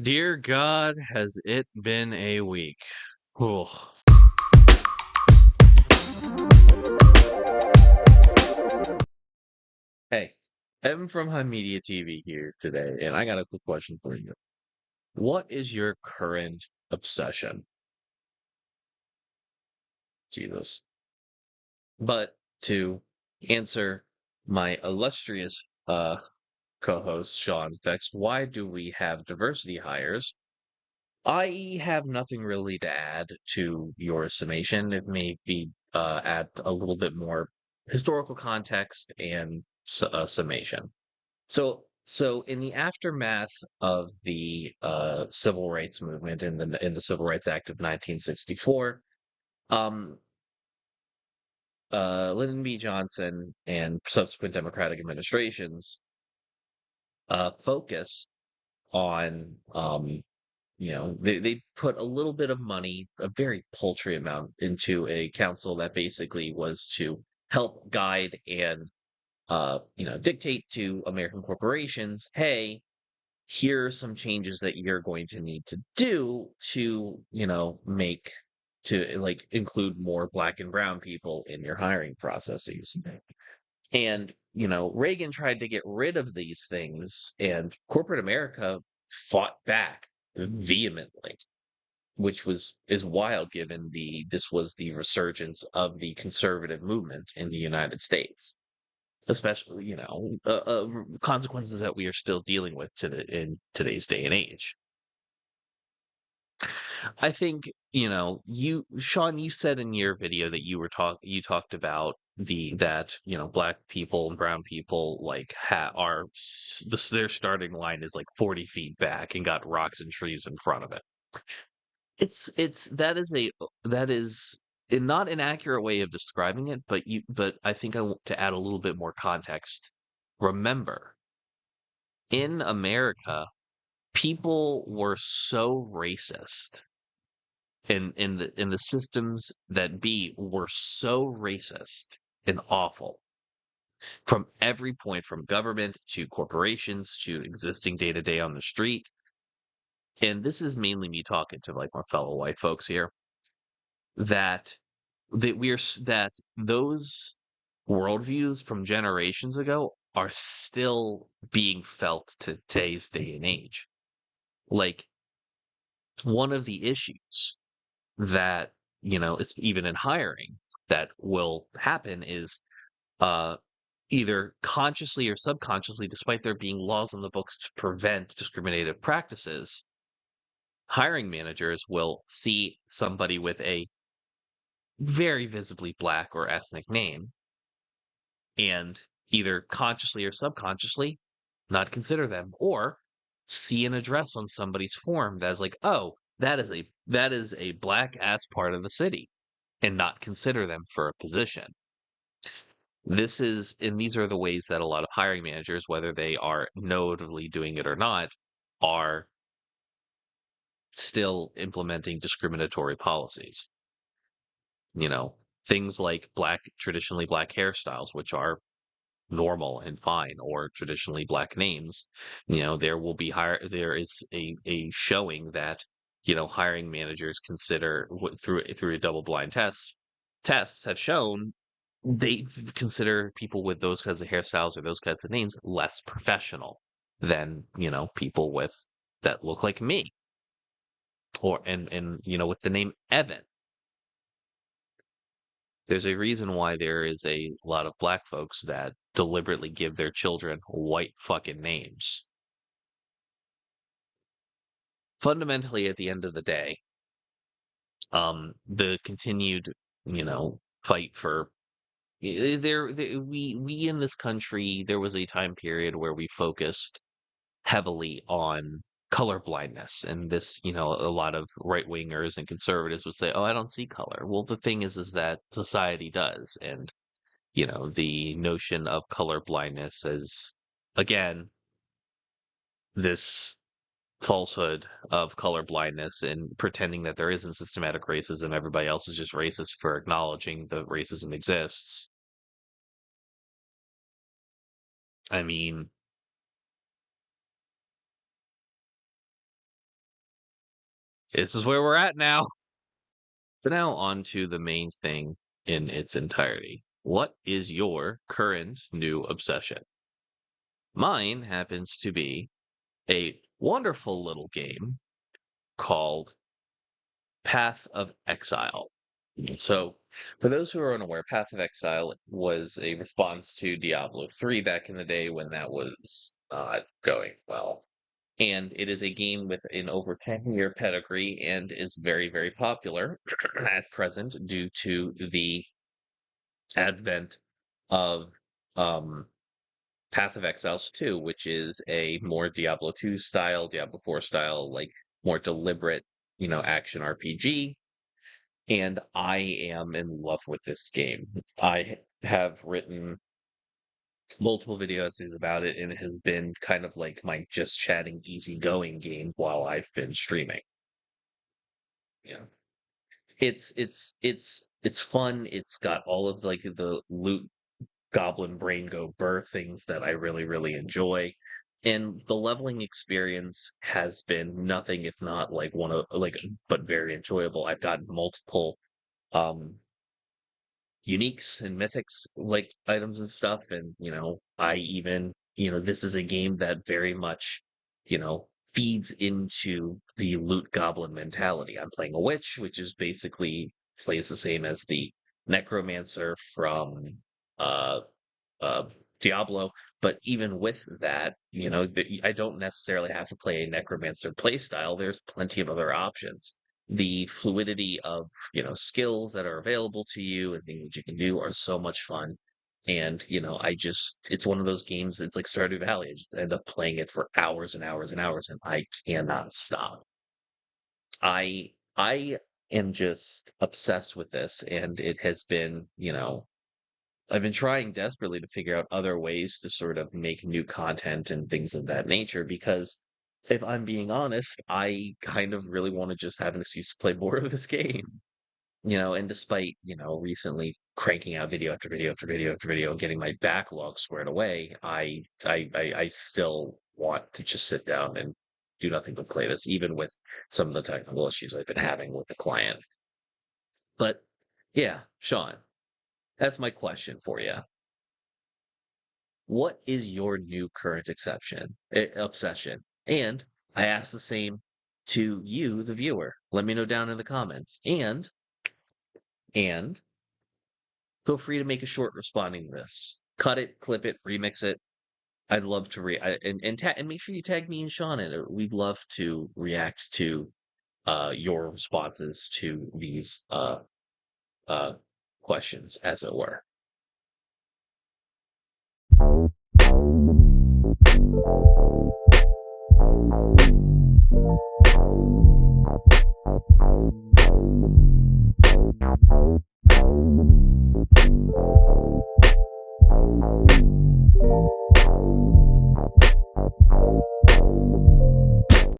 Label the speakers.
Speaker 1: Dear God, has it been a week? Ooh. Hey, Evan from HIMediaTV here today, and I got a quick question for you. What is your current obsession? Jesus. But to answer my illustrious co-host Sean's text, why do we have diversity hires? I have nothing really to add to your summation. It may be add a little bit more historical context and summation. So in the aftermath of the civil rights movement in the Civil Rights Act of 1964, um, Lyndon B. Johnson and subsequent Democratic administrations focused on they put a little bit of money, a very paltry amount, into a council that basically was to help guide and dictate to American corporations, hey, here are some changes that you're going to need to do to, make to like include more black and brown people in your hiring processes. And, Reagan tried to get rid of these things, and corporate America fought back vehemently, which is wild given this was the resurgence of the conservative movement in the United States, especially, consequences that we are still dealing with in today's day and age. I think, Sean, you said in your video that you talked about that, black people and brown people like their starting line is like 40 feet back and got rocks and trees in front of it. It's that is not an accurate way of describing it, but I think I want to add a little bit more context. Remember, in America, people were so racist in the systems that be were so racist and awful from every point, from government to corporations to existing day to day on the street. And this is mainly me talking to like my fellow white folks here that that those worldviews from generations ago are still being felt to today's day and age. Like one of the issues that is even in hiring that will happen is uh either consciously or subconsciously, despite there being laws in the books to prevent discriminative practices, hiring managers will see somebody with a very visibly black or ethnic name and either consciously or subconsciously not consider them, or see an address on somebody's form that's like, oh, that is a black ass part of the city, and not consider them for a position. These are the ways that a lot of hiring managers, whether they are notably doing it or not, are still implementing discriminatory policies. You know, things like traditionally black hairstyles, which are normal and fine, or traditionally black names. There is a showing that hiring managers consider through a double blind tests have shown they consider people with those kinds of hairstyles or those kinds of names less professional than people with that look like me, or and with the name Evan. There's a reason why there is a lot of black folks that deliberately give their children white fucking names. Fundamentally, at the end of the day, the continued, fight for we in this country, there was a time period where we focused heavily on color blindness, and this, a lot of right wingers and conservatives would say, "Oh, I don't see color." Well, the thing is that society does, and the notion of color blindness is, again, this falsehood of color blindness and pretending that there isn't systematic racism. Everybody else is just racist for acknowledging that racism exists. I mean, This is where we're at now. So now on to the main thing in its entirety. What is your current new obsession? Mine happens to be a wonderful little game called Path of Exile. So, for those who are unaware, Path of Exile was a response to Diablo 3 back in the day when that was not going well. And it is a game with an over 10-year pedigree and is very, very popular at present due to the advent of um, Path of Exiles 2, which is a more Diablo 2 style, Diablo 4 style, like more deliberate, action RPG. And I am in love with this game. I have written multiple video essays about it, and it has been kind of like my just chatting, easygoing game while I've been streaming. Yeah. It's fun. It's got all of like the loot goblin brain go burr things that I really, really enjoy. And the leveling experience has been nothing if not like one of like but very enjoyable. I've gotten multiple um uniques and mythics like items and stuff, and I even this is a game that very much feeds into the loot goblin mentality. I'm playing a witch, which is basically plays the same as the necromancer from uh uh, Diablo. But even with that, I don't necessarily have to play a Necromancer playstyle. There's plenty of other options. The fluidity of skills that are available to you and things that you can do are so much fun. And it's one of those games. It's like Stardew Valley. I just end up playing it for hours and hours and hours, and I cannot stop. I am just obsessed with this, and it has been I've been trying desperately to figure out other ways to sort of make new content and things of that nature because if I'm being honest, I kind of really want to just have an excuse to play more of this game. And despite, recently cranking out video after video after video after video, getting my backlog squared away, I still want to just sit down and do nothing but play this, even with some of the technical issues I've been having with the client. But yeah, Sean, that's my question for you. What is your new current obsession? And I ask the same to you, the viewer. Let me know down in the comments. And feel free to make a short responding to this. Cut it, clip it, remix it. I'd love to and make sure you tag me and Sean in it. We'd love to react to your responses to these uh questions, as it were.